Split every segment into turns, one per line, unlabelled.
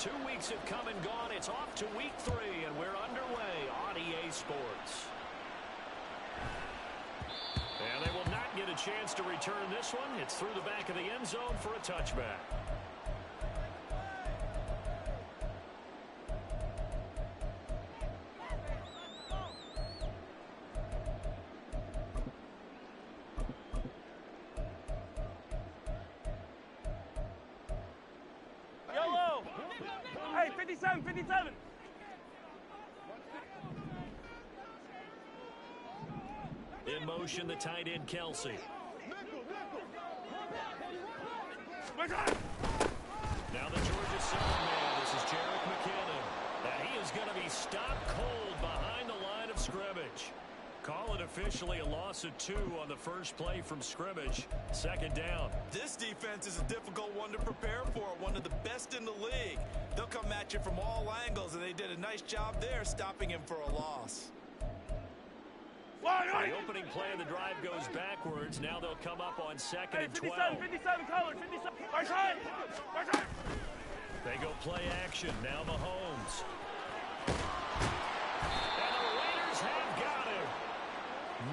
2 weeks have come and gone. It's off to week 3, and we're underway on EA Sports. And they will not get a chance to return this one. It's through the back of the end zone for a touchback.
Yellow! Hey, 57, 57!
In motion, the tight end, Kelsey. Now the Georgia 7-man. This is Jarek McKinnon. And he is going to be stopped cold behind the line of scrimmage. Call it officially a loss of 2 on the first play from scrimmage. 2nd down.
This defense is a difficult one to prepare for, one of the best in the league. They'll come at you from all angles, and they did a nice job there stopping him for a loss.
The opening play of the drive goes backwards. Now they'll come up on 2nd and 12.
57, color, 57. Right side!
They go play action. Now Mahomes. And the Raiders have got him.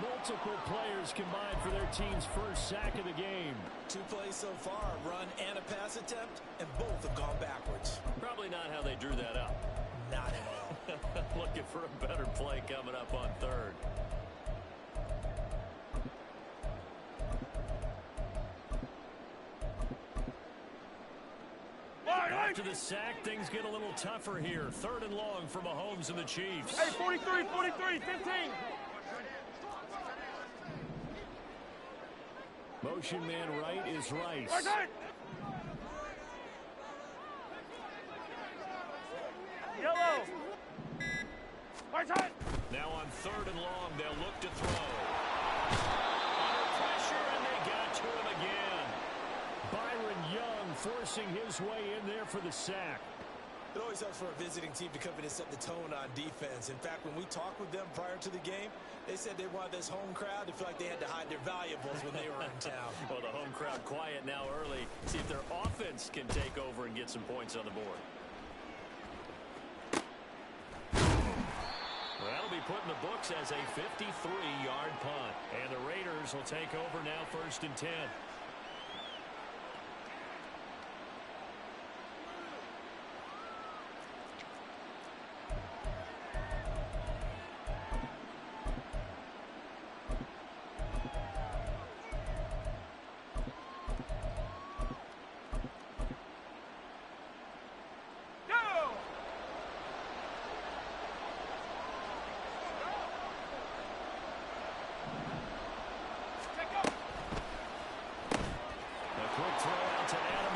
Multiple players combined for their team's first sack of the game.
2 plays so far, a run and a pass attempt, and both have gone backwards.
Probably not how they drew that up.
Not at all.
Looking for a better play coming up on 3rd. After the sack, things get a little tougher here. 3rd and long for Mahomes and the Chiefs.
Hey, 43, 15.
Motion man right is Rice.
Right side! Yellow! Right side!
Now on 3rd and long, they'll look to throw. Under pressure, and they got to him again. Byron Young forcing his way in there for the sack.
It always helps for a visiting team to come in and set the tone on defense. In fact, when we talked with them prior to the game, they said they wanted this home crowd to feel like they had to hide their valuables when they were in town.
Well, the home crowd quiet now early. See if their offense can take over and get some points on the board. Well, that'll be put in the books as a 53-yard punt. And the Raiders will take over now 1st and 10.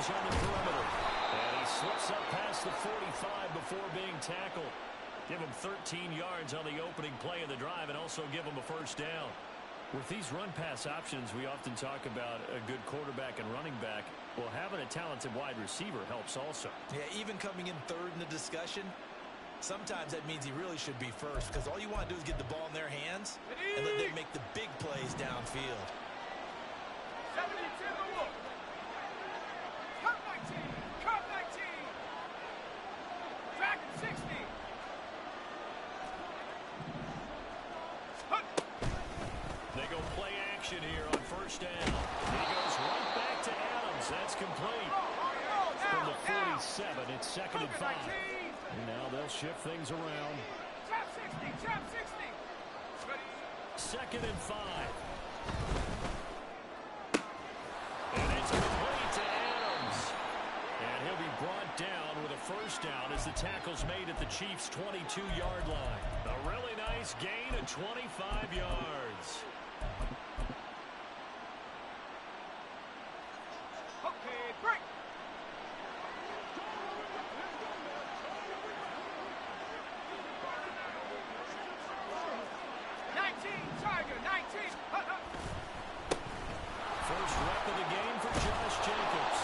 On the perimeter. And he slips up past the 45 before being tackled. Give him 13 yards on the opening play of the drive and also give him a 1st down. With these run-pass options, we often talk about a good quarterback and running back. Well, having a talented wide receiver helps also.
Yeah, even coming in 3rd in the discussion, sometimes that means he really should be 1st because all you want to do is get the ball in their hands and let them make the big plays downfield.
72 to look. Cut 19. Track 60.
They go play action here on 1st down. He goes right back to Adams. That's complete. From the 47, it's 2nd and 5. And now they'll shift things around.
Trap 60.
2nd and 5. And it's complete to Adams. And he'll be brought down with a 1st down as the tackle's made at the Chiefs' 22-yard line. A really nice gain of 25 yards.
Okay, break. Tiger, 19.
First rep of the game for Josh Jacobs.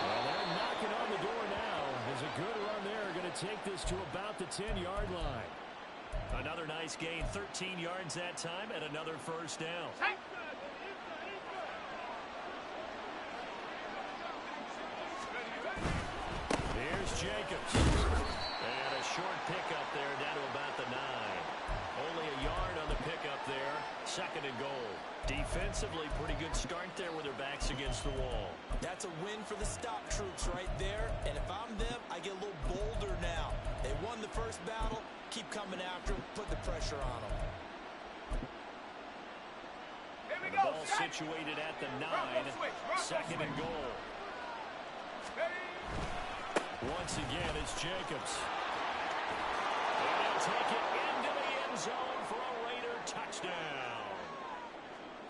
Well, they're knocking on the door now. There's a good run there. Going to take this to about the 10-yard line. Another nice gain, 13 yards that time, and another 1st down. Here's Jacobs. Second and goal. Defensively, pretty good start there with their backs against the wall.
That's a win for the stop troops right there. And if I'm them, I get a little bolder now. They won the first battle. Keep coming after them. Put the pressure on them.
Here we
The
go.
ball situated at the 9. Second and goal. Once again, it's Jacobs. And he'll take it into the end zone for a Raider touchdown.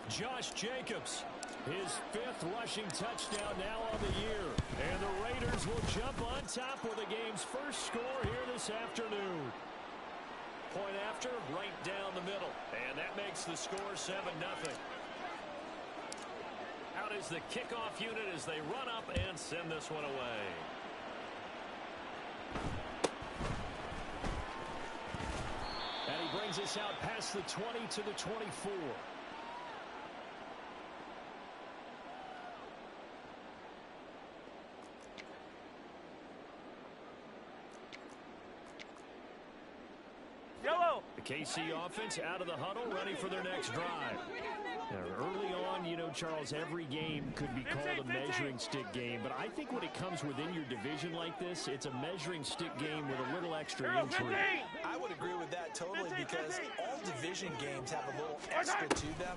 Josh Jacobs, his 5th rushing touchdown now on the year. And the Raiders will jump on top with the game's first score here this afternoon. Point after, right down the middle. And that makes the score 7-0. Out is the kickoff unit as they run up and send this one away. And he brings us out past the 20 to the 24.
Yellow.
The KC offense out of the huddle, ready for their next drive. Now, early on, you know, Charles, every game could be called a measuring stick game, but I think when it comes within your division like this, it's a measuring stick game with a little extra intrigue.
I would agree with that totally because all division games have a little extra to them.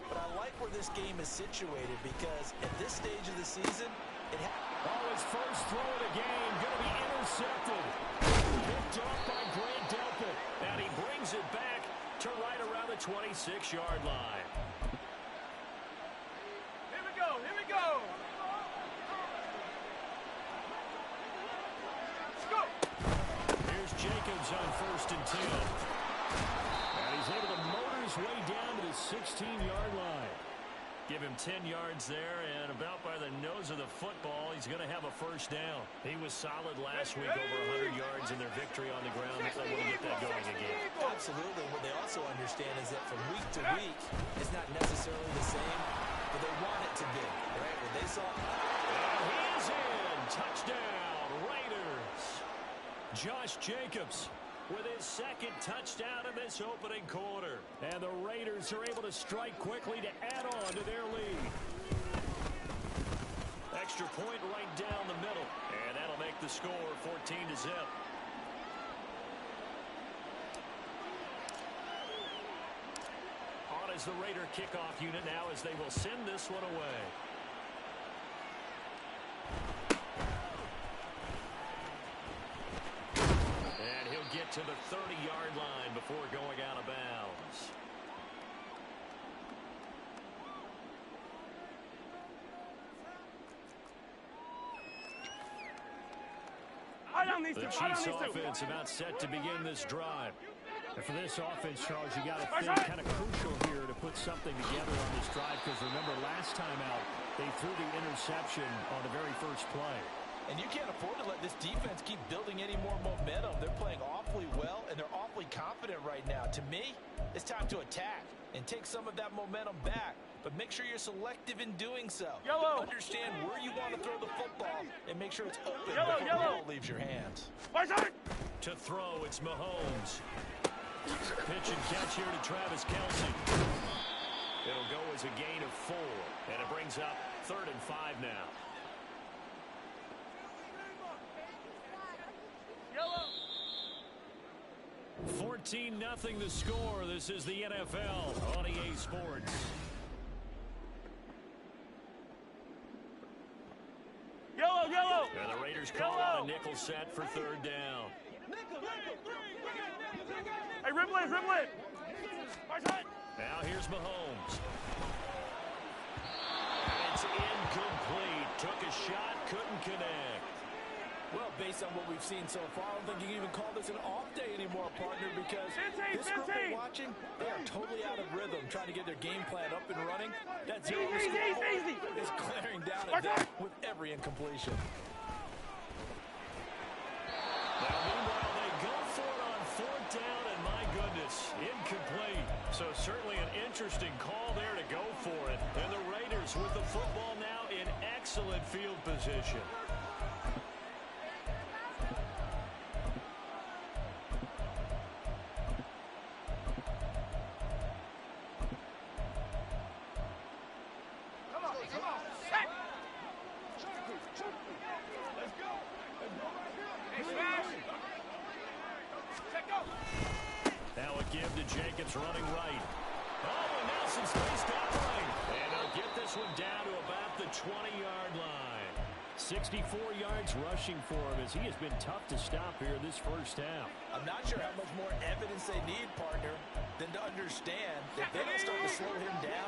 But I like where this game is situated because at this stage of the season,
His first throw of the game going to be intercepted. Picked off by Grant Delpit. And he brings it back to right around the 26-yard line.
Here we go. Here we go. Let's go.
Here's Jacobs on 1st and 10. And he's able to motor his way down to the 16-yard line. Give him 10 yards there, and about by the nose of the football, he's going to have a first down. He was solid last week, over 100 yards in their victory on the ground. They want to get that going again.
absolutely. What they also understand is that from week to week, it's not necessarily the same, but they want it to be, right? When they saw...
And he's in. Touchdown, Raiders. Josh Jacobs with his 2nd touchdown in this opening quarter. And the Raiders are able to strike quickly to add on to their lead. Extra point right down the middle. And that'll make the score 14-0. On is the Raider kickoff unit now as they will send this one away. And he'll get to the 30-yard line before going out of bounds. The Chiefs offense about set to begin this drive. And for this offense, Charles, you got to think kind of crucial here to put something together on this drive because remember last time out they threw the interception on the very first play.
And you can't afford to let this defense keep building any more momentum. They're playing awfully well, and they're awfully confident right now. To me, it's time to attack and take some of that momentum back. But make sure you're selective in doing so.
Yellow.
Understand where you want to throw the football and make sure it's open
Yellow,
before
yellow.
the ball leaves your hands.
To throw, it's Mahomes. Pitch and catch here to Travis Kelce. It'll go as a gain of 4, and it brings up 3rd and 5 now. 14-0 the score. This is the NFL on EA Sports.
Yellow.
And the Raiders call out a nickel set for 3rd down.
Hey, dribble it.
Now here's Mahomes. And it's incomplete. Took a shot, couldn't connect.
Well, based on what we've seen so far, I don't think you can even call this an off day anymore, partner, because this group we're watching, they are totally out of rhythm, trying to get their game plan up and running. That zero is glaring down at them with every incompletion.
Now, meanwhile, they go for it on 4th down, and my goodness, incomplete. So certainly an interesting call there to go for it. And the Raiders with the football now in excellent field position. Now a give to Jacobs running right. Oh, and Nelson's faced upright. And they'll get this one down to about the 20-yard line. 64 yards rushing for him as he has been tough to stop here this first half.
I'm not sure how much more evidence they need, partner, than to understand that if they don't start to slow him down,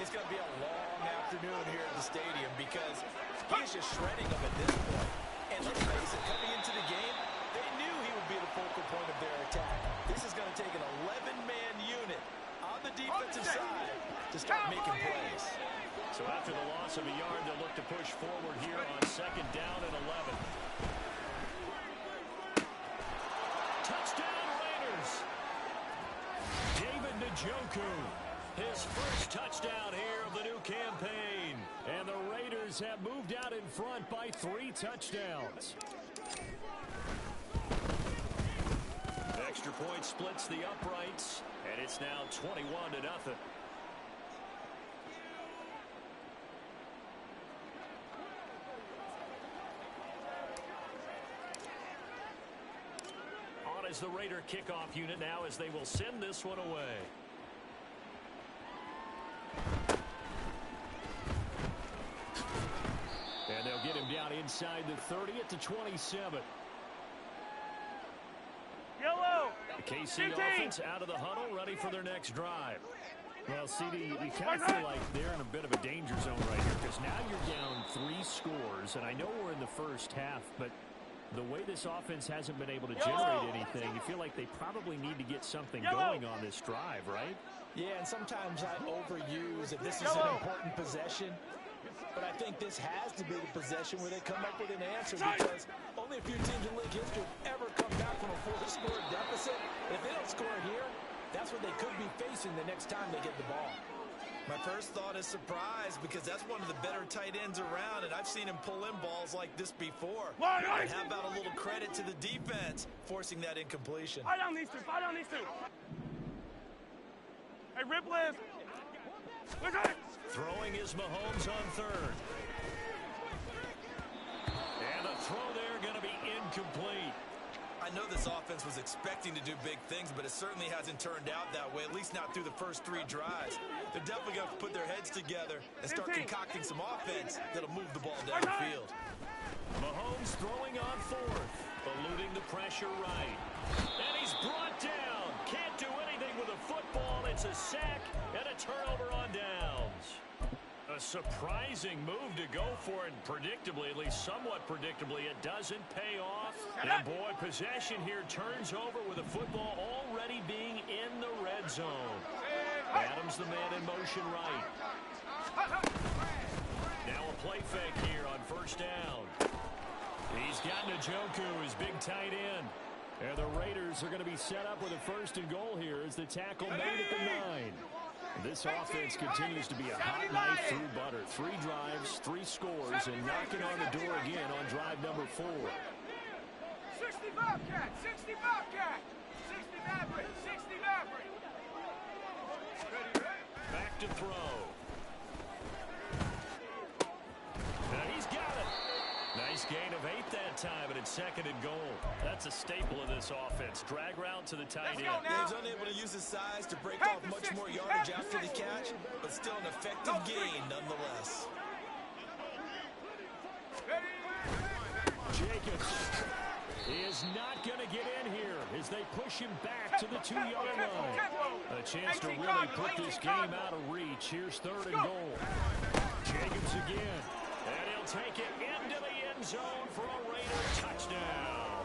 it's going to be a long afternoon here at the stadium because he is just shredding them at this point. And let's face it, coming into the game, they knew he would be the focal point of their attack. This is going to take an 11-man unit on the defensive side to start making plays.
So after the loss of a yard, they'll look to push forward here on second down and 11. Touchdown Raiders! David Njoku, his first touchdown here of the new campaign. And the Raiders have moved out in front by 3 touchdowns. Extra point splits the uprights, and it's now 21-0. On is the Raider kickoff unit now as they will send this one away. And they'll get him down inside the 30 at the 27.
Yellow.
The KC offense out of the huddle, ready for their next drive. Well, CD, you kind of feel like they're in a bit of a danger zone right here because now you're down 3 scores, and I know we're in the first half, but the way this offense hasn't been able to generate anything, you feel like they probably need to get something going on this drive, right?
Yeah, and sometimes I overuse that this is an important possession, but I think this has to be the possession where they come up with an answer because only a few teams in league history have ever come back from a 4-score deficit. If they don't score here, that's what they could be facing the next time they get the ball.
My first thought is surprise because that's one of the better tight ends around, and I've seen him pull in balls like this before. And how about a little credit to the defense forcing that incompletion?
Fight on these two. Fight on these two. Hey, Ripley.
Throwing is Mahomes on third. And the throw there going to be incomplete.
I know this offense was expecting to do big things, but it certainly hasn't turned out that way, at least not through the first 3 drives. They're definitely going to put their heads together and start concocting some offense that'll move the ball downfield.
Mahomes throwing on fourth, eluding the pressure right. And he's brought down. Can't do anything with a football. It's a sack and a turnover on downs. A surprising move to go for it, and predictably, at least somewhat predictably, it doesn't pay off. And boy, possession here turns over with the football already being in the red zone. Adams the man in motion right. Now a play fake here on first down. He's got Njoku, his big tight end. And the Raiders are going to be set up with a first and goal here as the tackle made at the 9. This offense continues to be a hot knife through butter. 3 drives, 3 scores, and knocking on the door again on drive number 4.
60 Bobcat, 60 Bobcat, 60 Maverick, 60 Maverick.
Back to throw. Now he's got it. Nice gain of 8 that time, and it's second and goal. That's a staple of this offense. Drag route to the tight end.
He's unable to use his size to break off much more yardage after the catch, but still an effective gain nonetheless.
Jacobs is not going to get in here as they push him back to the 2-yard line. A chance to really put this game out of reach. Here's third and goal. Jacobs again. And he'll take it into the end zone for a Raider touchdown.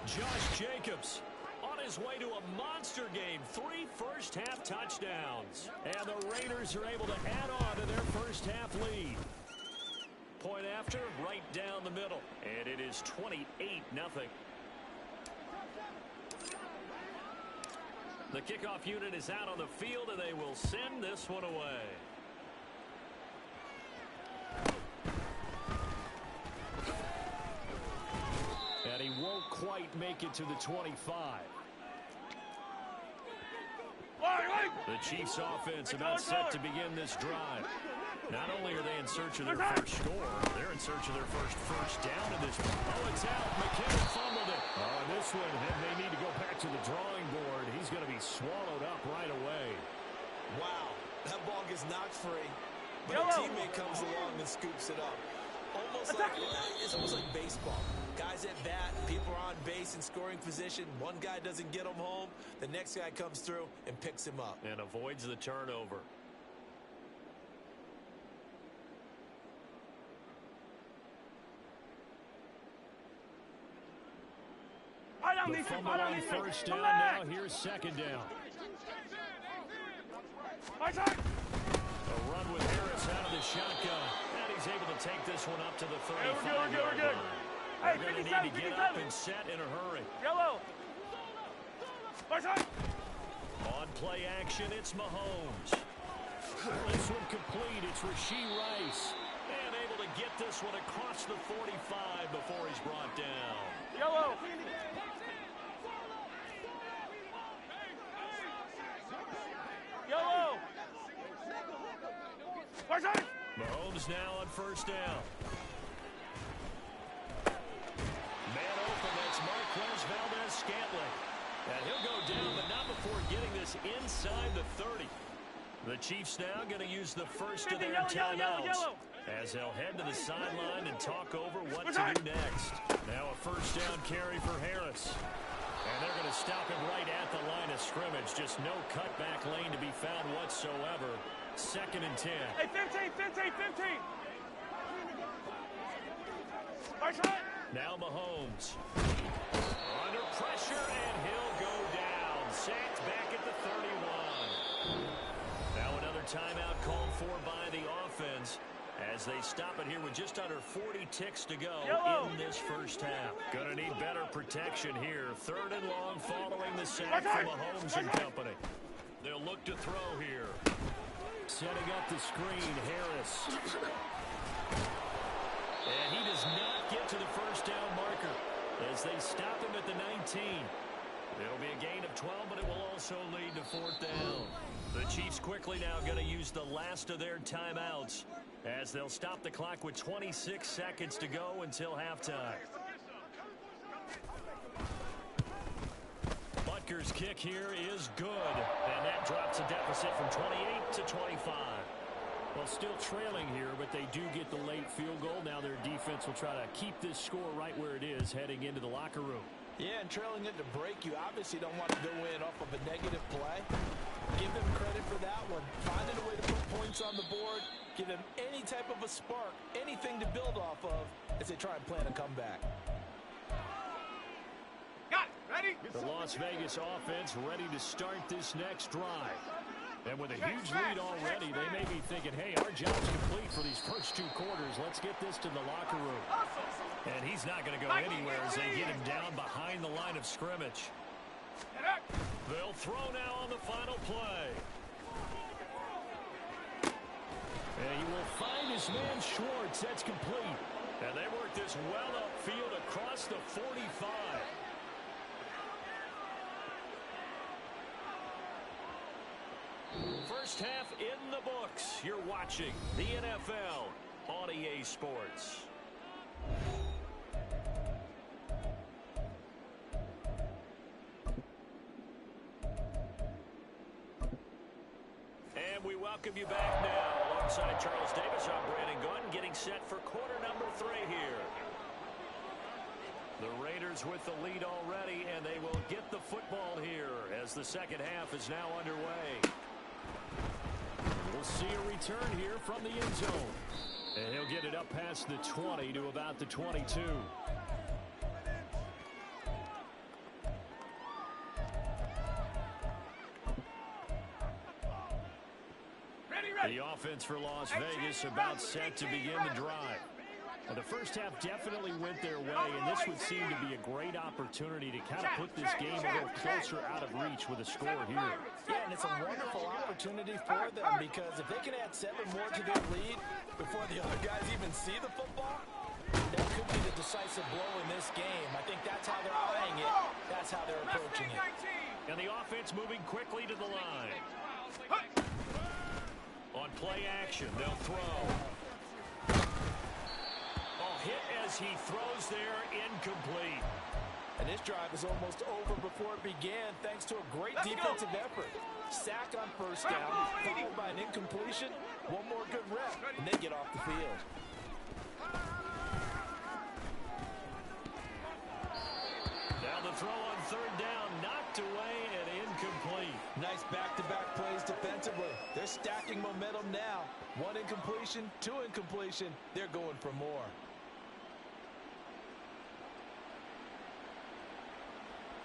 Josh Jacobs on his way to a monster game. 3 first-half touchdowns. And the Raiders are able to add on to their first-half lead. Point after, right down the middle. And it is 28-0. The kickoff unit is out on the field, and they will send this one away. And he won't quite make it to the 25. The Chiefs offense about set to begin this drive. Not only are they in search of their first score, they're in search of their first down in this one. Oh, it's out. McKinnon fumbled it. Oh, and this one, they need to go back to the drawing board. He's going to be swallowed up right away.
Wow, that ball gets knocked free, but a teammate comes along and scoops it up. It's almost like baseball. Guys at bat, people are on base in scoring position. One guy doesn't get him home. The next guy comes through and picks him up.
And avoids the turnover. The fumble on first down. Now here's second down. A run with Harris out of the shotgun. And he's able to take this one up to the 35.
We're good.
They're going to need to get up and set in a hurry.
Yellow.
On play action, it's Mahomes. This one complete. It's Rashee Rice. And able to get this one across the 45 before he's brought down.
Yellow. Yellow.
Mahomes now on first down. Man open, that's Marquez Valdez-Scantling. And he'll go down, but not before getting this inside the 30. The Chiefs now going to use the first of their timeouts as they'll head to the sideline and talk over what to do next. Now a first down carry for Harris. And they're going to stop him right at the line of scrimmage. Just no cutback lane to be found whatsoever. Second and 10.
Hey, 15.
Now Mahomes. Under pressure, and he'll go down. Sacked back at the 31. Now another timeout called for by the offense as they stop it here with just under 40 ticks to go in this first half. Gonna need better protection here. Third and long following the sack from Mahomes and company. They'll look to throw here. Setting up the screen, Harris. And he does not get to the first down marker as they stop him at the 19. It'll be a gain of 12, but it will also lead to fourth down. The Chiefs quickly now going to use the last of their timeouts as they'll stop the clock with 26 seconds to go until halftime. Butker's kick here is good, and that drops a deficit from 28 to 25. Well, still trailing here, but they do get the late field goal. Now their defense will try to keep this score right where it is heading into the locker room.
Yeah, and trailing it to break, you obviously don't want to go in off of a negative play. Give them credit for that one. Finding a way to put points on the board. Give them any type of a spark, anything to build off of as they try and plan a comeback.
Got it. Ready?
The Las Vegas offense ready to start this next drive. And with a huge lead already, they may be thinking, hey, our job's complete for these first two quarters. Let's get this to the locker room. And he's not going to go anywhere as they get him down behind the line of scrimmage. They'll throw now on the final play. And he will find his man Schwartz. That's complete. And they work this well upfield across the 45. First half in the books. You're watching the NFL on EA Sports. And we welcome you back now. Alongside Charles Davis, I'm Brandon Gordon, getting set for quarter number 3 here. The Raiders with the lead already, and they will get the football here as the second half is now underway. We'll see a return here from the end zone. And he'll get it up past the 20 to about the 22. The offense for Las Vegas about set to begin the drive. Well, the first half definitely went their way, and this would seem to be a great opportunity to kind of put this game a little closer out of reach with a score here.
Yeah, and it's a wonderful opportunity for them because if they can add 7 more to their lead before the other guys even see the football, that could be the decisive blow in this game. I think that's how they're eyeing it. That's how they're approaching it.
And the offense moving quickly to the line. On play action, they'll throw. Oh, hit as he throws there, incomplete.
And this drive is almost over before it began, thanks to a great defensive effort. Sack on first down, followed by an incompletion. One more good rep, and they get off the field.
Now the throw on third down, knocked away and incomplete.
Nice back-to-back plays defensively. They're stacking momentum now. One incompletion, two incompletion. They're going for more.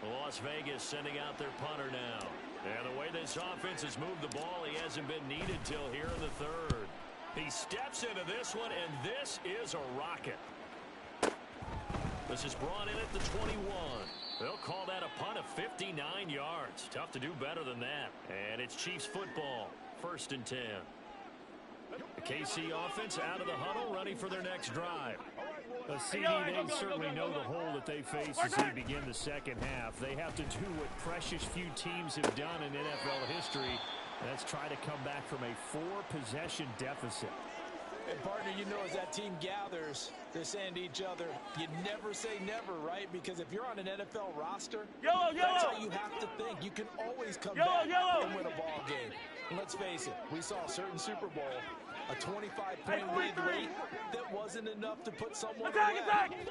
Las Vegas sending out their punter now. And the way this offense has moved the ball, he hasn't been needed till here in the third. He steps into this one, and this is a rocket. This is brought in at the 21. They'll call that a punt of 59 yards. Tough to do better than that. And it's Chiefs football, 1st and 10. The KC offense out of the huddle, ready for their next drive.
CD, they certainly know the hole that they face as they begin the second half. They have to do what precious few teams have done in NFL history. That's try to come back from a 4-possession deficit.
And partner, you know, as that team gathers, they're saying to each other, you never say never, right? Because if you're on an NFL roster, that's how you have to think. You can always come back and win a ball game. And let's face it, we saw a certain Super Bowl, a 25-point lead rate that wasn't enough to put someone away.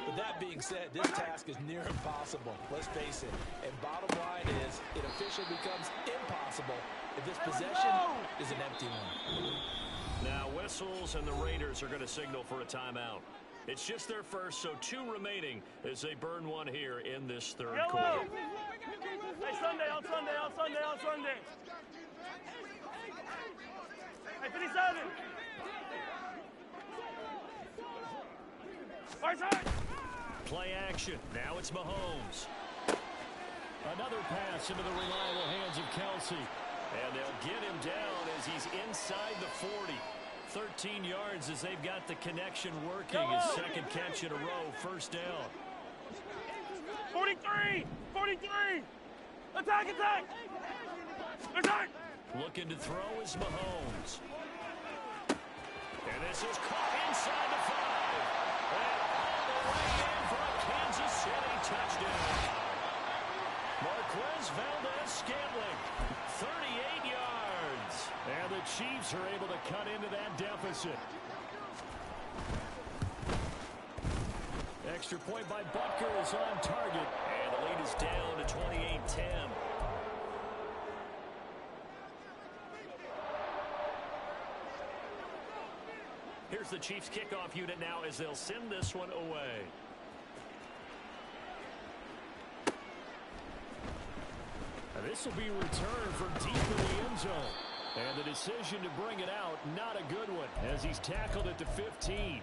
But that being said, this task is near impossible. Let's face it. And bottom line is, it officially becomes impossible if this possession is an empty one.
Now whistles, and the Raiders are going to signal for a timeout. It's just their first, so 2 remaining as they burn one here in this third quarter.
Hey, Sunday, on Sunday, on Sunday, on Sunday. Hey, 57.
Play action. Now it's Mahomes.
Another pass into the reliable hands of Kelsey.
And they'll get him down as he's inside the 40. 13 yards as they've got the connection working. His second catch in a row, 1st down.
43! 43! Attack, attack! Attack!
Looking to throw is Mahomes. And this is caught inside the 5. And all the way in for a Kansas City touchdown. Marquez Valdez-Scantling, 38 yards.
And the Chiefs are able to cut into that deficit. Extra point by Butker is on target.
And the lead is down to 28-10. Here's the Chiefs kickoff unit now as they'll send this one away.
This will be returned from deep in the end zone. And the decision to bring it out, not a good one, as he's tackled at the 15.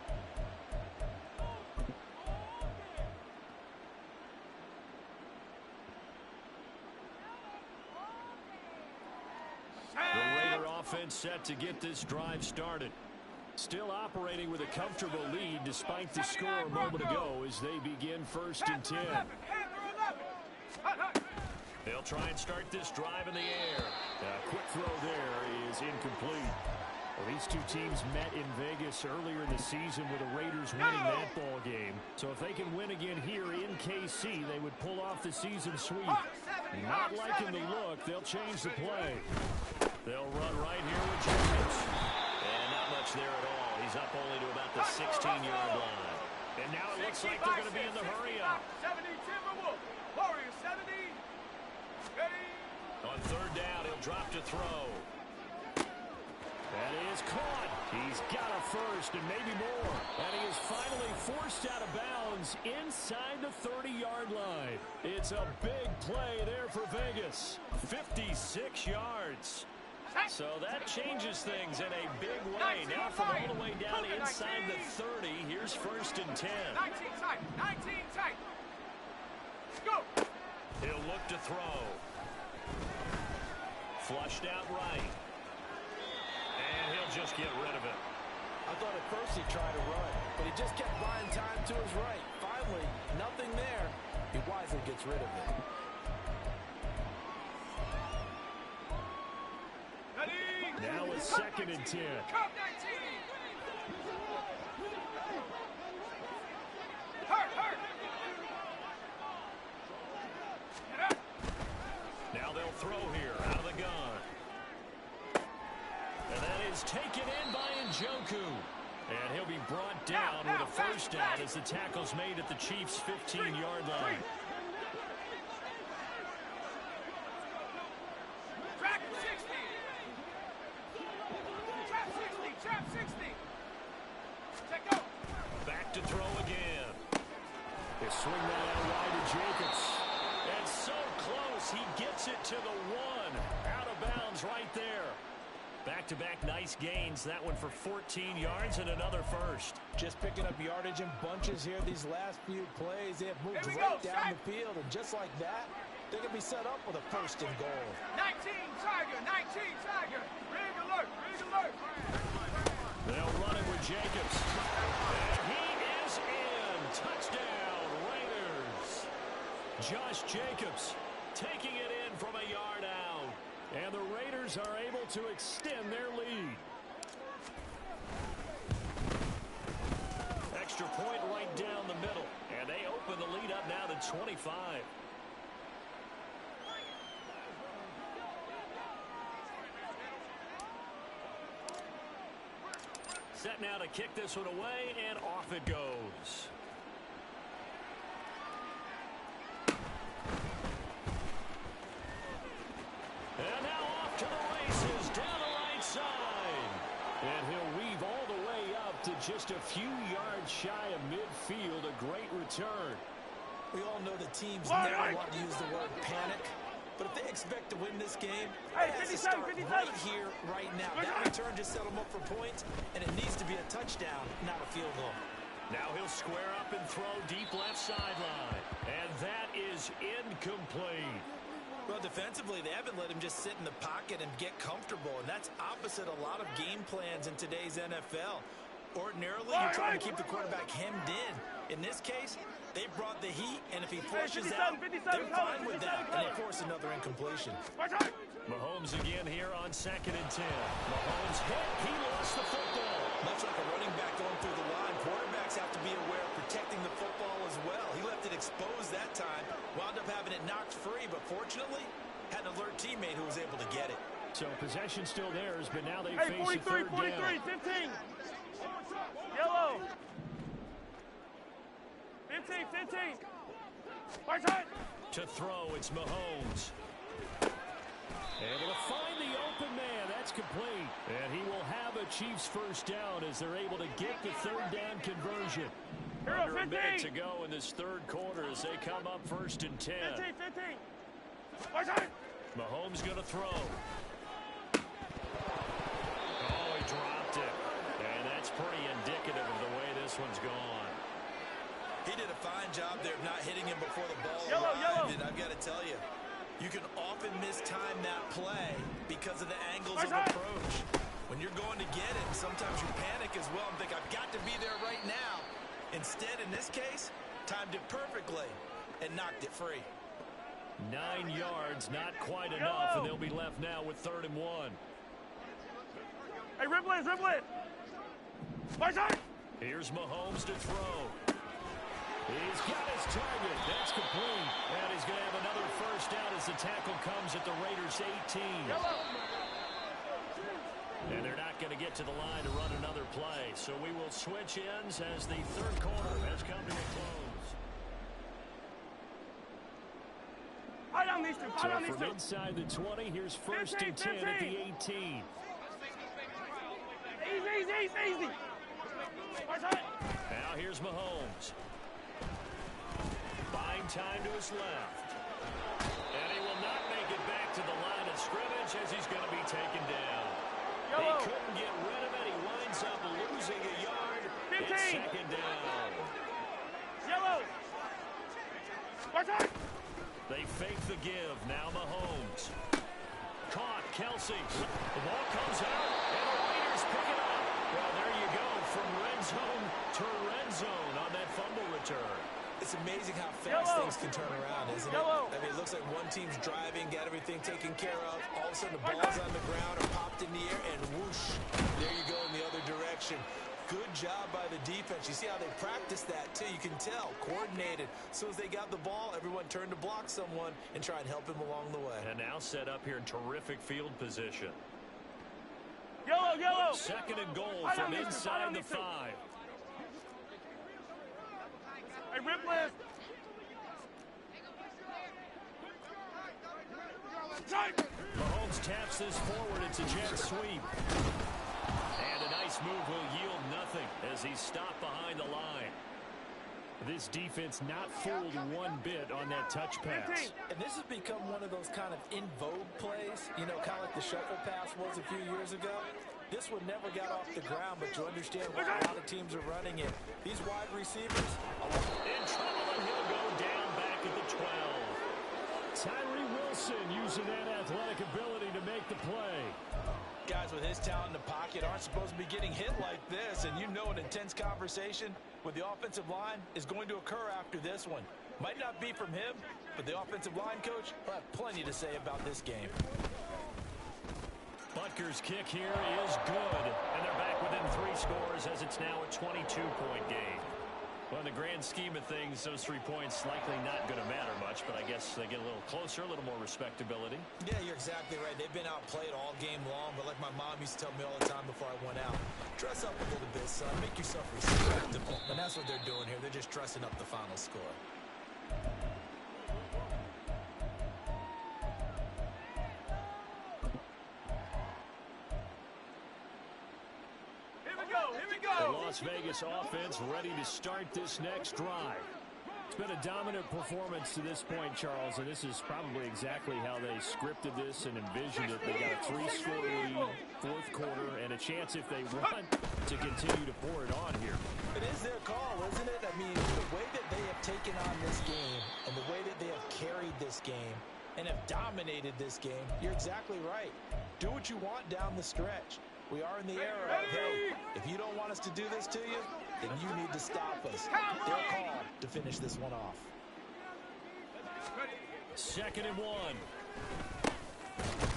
The Raider offense set to get this drive started.
Still operating with a comfortable lead despite the score a moment ago as they begin 1st and 10.
They'll try and start this drive in the air.
A quick throw there is incomplete. Well, these two teams met in Vegas earlier in the season with the Raiders winning that ball game. So if they can win again here in KC, they would pull off the season sweep. Not liking the look, they'll change the play.
They'll run right here with Jacobs. And not much there at all. He's up only to about the 16-yard line. And now it looks like they're going to be in the hurry-up.
70, Timberwolf. Warriors, 70. Ready.
On third down, he'll drop to throw.
That is caught. He's got a first and maybe more. And he is finally forced out of bounds inside the 30-yard line. It's a big play there for Vegas.
56 yards. So that changes things in a big way. Now from all the way down inside the 30, here's 1st and 10.
19 tight, 19 tight. Go.
He'll look to throw. Flushed out right. And he'll just get rid of it.
I thought at first he tried to run, but he just kept buying time to his right. Finally, nothing there. He wisely gets rid of it.
Ready.
Now it's 2nd and 10. Now they'll throw here out of the gun. And that is taken in by Njoku. And he'll be brought down with a first down as the tackle's made at the Chiefs' 15-yard line.
Trap 60. Trap 60. Trap 60. Check out.
Back to throw again. They swing that out wide to Jacobs. And so close, he gets it to the 1. Out of bounds right there. Back-to-back nice gains. That one for 14 yards and another first.
Just picking up yardage in bunches here these last few plays. They have moved right down the field, and just like that, they can be set up with a 1st and goal.
19 Tiger. 19 Tiger. Rig alert. Rig alert.
They'll run it with Jacobs. And he is in. Touchdown, Raiders. Josh Jacobs taking it in from a yard out. And the Raiders are able to extend their lead. Extra point right down the middle. And they open the lead up now to 25. Set now to kick this one away, and off it goes. And now off to the races, down the right side. And he'll weave all the way up to just a few yards shy of midfield. A great return.
We all know the teams never want to use the word panic, but if they expect to win this game, it has to start right here, right now. That return just set them up for points, and it needs to be a touchdown, not a field goal.
Now he'll square up and throw deep left sideline. And that is incomplete.
Well, defensively, they haven't let him just sit in the pocket and get comfortable, and that's opposite a lot of game plans in today's NFL. Ordinarily, you're trying to keep the quarterback hemmed in. In this case, they brought the heat, and if he flushes out, they're fine with that, and they force another incompletion.
Mahomes again here on 2nd and 10. Mahomes hit. He lost the football.
Much like a running back going through the line, quarterbacks have to be aware of protecting the football as well. He left it exposed that time, wound up having it knocked free, but fortunately, had an alert teammate who was able to get it.
So possession still theirs, but now they face a 3rd down.
15. Yellow. 15.
To throw, it's Mahomes. Able to find the open man. That's complete. And he will have a Chiefs first down as they're able to get the 3rd down conversion. Under a minute to go in this 3rd quarter as they come up 1st and 10.
15.
Mahomes going to throw. Oh, he dropped it. And that's pretty indicative of the way this one's gone.
He did a fine job there of not hitting him before the ball
Yellow.
arrived, and I've got to tell you, you can often mistime that play because of the angles of approach. When you're going to get it, sometimes you panic as well and think, I've got to be there right now. Instead, in this case, timed it perfectly and knocked it free.
9 yards, not quite enough, and they'll be left now with 3rd and 1.
Hey, ribble it.
Here's Mahomes to throw. He's got his target. That's complete. And he's going to have another first down as the tackle comes at the Raiders' 18. And they're not going to get to the line to run another play. So we will switch ends as the 3rd quarter has come to a close. So from inside the 20, here's 1st and 10 at the 18.
Easy.
Now here's Mahomes. Buying time to his left. And he will not make it back to the line of scrimmage as he's going to be taken down. He couldn't get rid of it. He winds up losing a yard.
15.
It's 2nd down. They fake the give. Now Mahomes. Caught. Kelsey. The ball comes out, and the Raiders pick it up. Well, there you go. From red zone to red zone on that fumble return.
It's amazing how fast things can turn around, isn't it? I mean, it looks like one team's driving, got everything taken care of. All of a sudden, the ball's on the ground or popped in the air, and whoosh, there you go in the other direction. Good job by the defense. You see how they practice that, too. You can tell. Coordinated. As soon as they got the ball, everyone turned to block someone and try and help him along the way.
And now set up here in terrific field position.
Yellow.
Second and goal from inside the 5.
Hey, Ripley.
Mahomes taps this forward. It's a jet sweep. And a nice move will yield nothing as he's stopped behind the line. This defense not fooled one bit on that touch pass.
And this has become one of those kind of in vogue plays, you know, kind of like the shuffle pass was a few years ago. This one never got off the ground, but you understand why a lot of teams are running it. These wide receivers.
In trouble, and he'll go down back at the 12.
Tyree Wilson using that athletic ability to make the play.
Guys with his talent in the pocket aren't supposed to be getting hit like this, and you know an intense conversation with the offensive line is going to occur after this one. Might not be from him, but the offensive line coach will have plenty to say about this game.
Butker's kick here is good, and they're back within 3 scores as it's now a 22-point game. Well, in the grand scheme of things, those 3 points likely not going to matter much, but I guess they get a little closer, a little more respectability.
Yeah, you're exactly right. They've been outplayed all game long, but like my mom used to tell me all the time before I went out, dress up a little bit, son. Make yourself respectable. And that's what they're doing here. They're just dressing up the final score.
The Las Vegas offense ready to start this next drive. It's been a dominant performance to this point, Charles, and this is probably exactly how they scripted this and envisioned it. They got a 3-score lead, 4th quarter, and a chance if they want to continue to pour it on here.
It is their call, isn't it? I mean, the way that they have taken on this game and the way that they have carried this game and have dominated this game, you're exactly right. Do what you want down the stretch. We are in the era of, hey, if you don't want us to do this to you, then you need to stop us. Their call to finish this one off.
2nd and 1.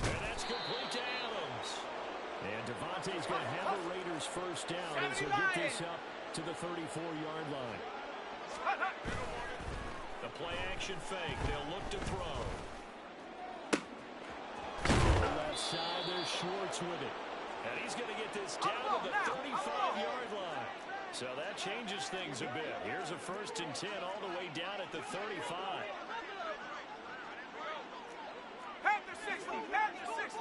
And that's complete to Adams. And Devontae's going to have the Raiders first down as he'll get this up to the 34-yard line. The play action fake. They'll look to throw.
Left side, there's Schwartz with it.
And he's going to get this down to the 35-yard line. So that changes things a bit. Here's a 1st and 10 all the way down at the 35.
Half to 60. Half to 60.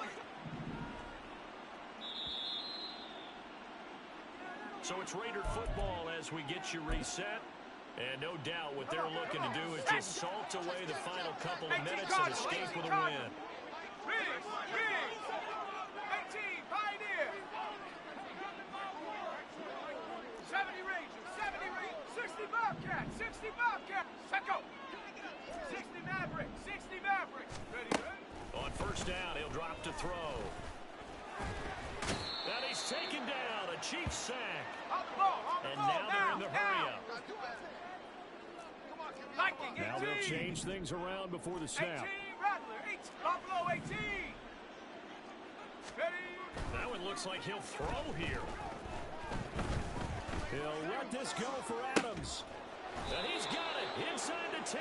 So it's Raider football as we get you reset. And no doubt what they're looking to do is just salt away the final couple of minutes and escape with a win.
60 Bobcats. Set go. 60 Mavericks. 60 Mavericks. Ready, ready?
On 1st down, he'll drop to throw. And he's taken down. A Chiefs sack. And now they're in the hurry-up.
Now they'll change things around before the snap.
18, Rattler. 8, Buffalo 18. Ready?
That one looks like he'll throw here.
He'll let this go for Adams.
And he's got it inside the 10.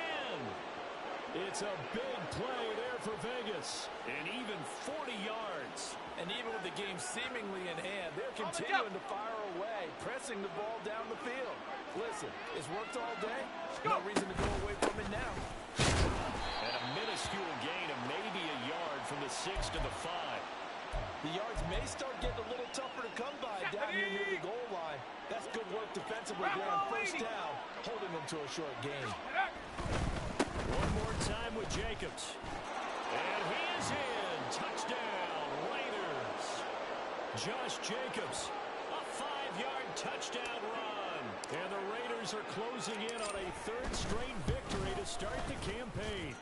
It's a big play there for Vegas.
And even 40 yards.
And even with the game seemingly in hand, they're continuing to fire away, pressing the ball down the field. Listen, it's worked all day. No reason to go away from it now.
And a minuscule gain of maybe a yard from the 6 to the 5.
The yards may start getting a little tougher to come by down here near the goal line. That's good work defensively there on 1st down, holding them to a short gain.
One more time with Jacobs. And he is in. Touchdown, Raiders. Josh Jacobs, a 5-yard touchdown run.
And the Raiders are closing in on a 3rd straight victory to start the campaign.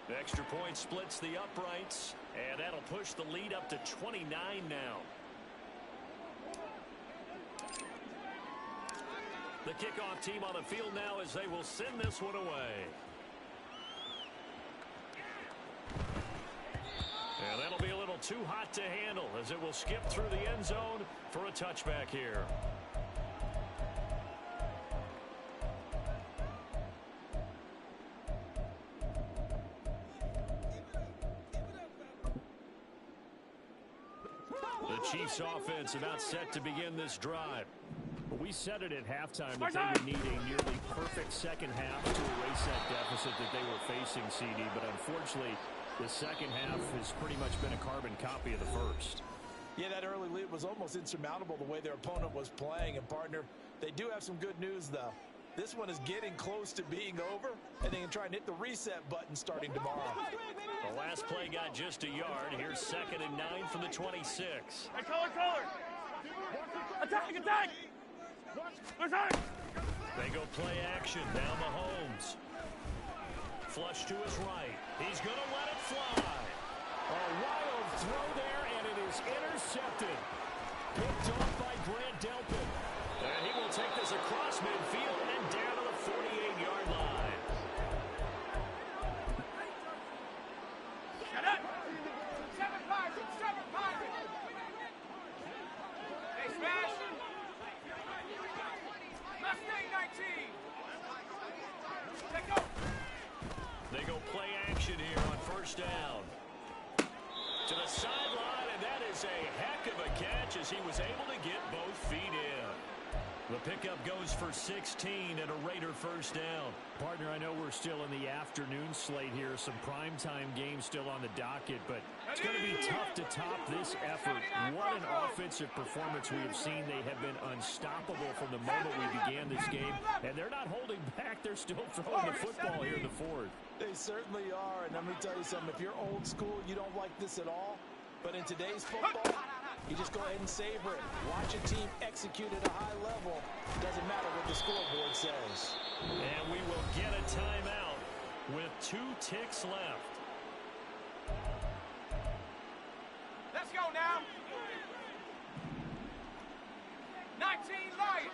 The extra point splits the uprights, and that'll push the lead up to 29 now. The kickoff team on the field now as they will send this one away. And that'll be a little too hot to handle as it will skip through the end zone for a touchback here. The Chiefs offense about set to begin this drive.
We said it at halftime that they would need a nearly perfect second half to erase that deficit that they were facing, CD. But unfortunately, the second half has pretty much been a carbon copy of the first.
Yeah, that early lead was almost insurmountable the way their opponent was playing. And, partner, they do have some good news, though. This one is getting close to being over, and they can try and hit the reset button starting tomorrow.
The last play got just a yard. Here's 2nd and 9 from the 26.
Hey, color! Attack!
They go play action. Now Mahomes. Flush to his right. He's going to let it fly.
A wild throw there, and it is intercepted. Picked off by Grant Delpit.
And he will take this across midfield and down to the 48-yard line.
Shut up! 7 Pirates! Hey, smash! Mustang 19! Let go!
They go play action here on first down. To the sideline, and that is a heck of a catch as he was able to get both feet in. The pickup goes for 16 and a Raider first down.
Partner, I know we're still in the afternoon slate here. Some primetime games still on the docket, but it's going to be tough to top this effort. What an offensive performance we have seen. They have been unstoppable from the moment we began this game, and they're not holding back. They're still throwing the football here in the fourth.
They certainly are, and let me tell you something. If you're old school, you don't like this at all. But in today's football, you just go ahead and savor it. Watch a team execute at a high level. Doesn't matter what the scoreboard says.
And we will get a timeout with 2 ticks left.
Let's go now! 19 Lions!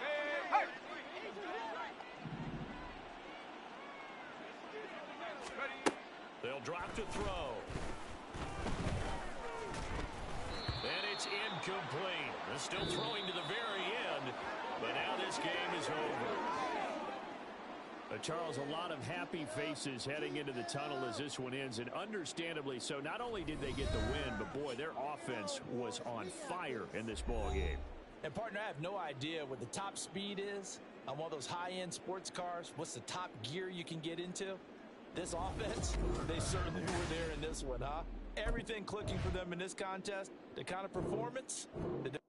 Say, hey! Ready?
They'll drop to throw. And it's incomplete. They're still throwing to the very end, but now this game is over.
Charles, a lot of happy faces heading into the tunnel as this one ends, and understandably so. Not only did they get the win, but boy, their offense was on fire in this ball game.
And, partner, I have no idea what the top speed is on one of those high-end sports cars. What's the top gear you can get into? This offense, they certainly were there in this one, huh? Everything clicking for them in this contest, the kind of performance that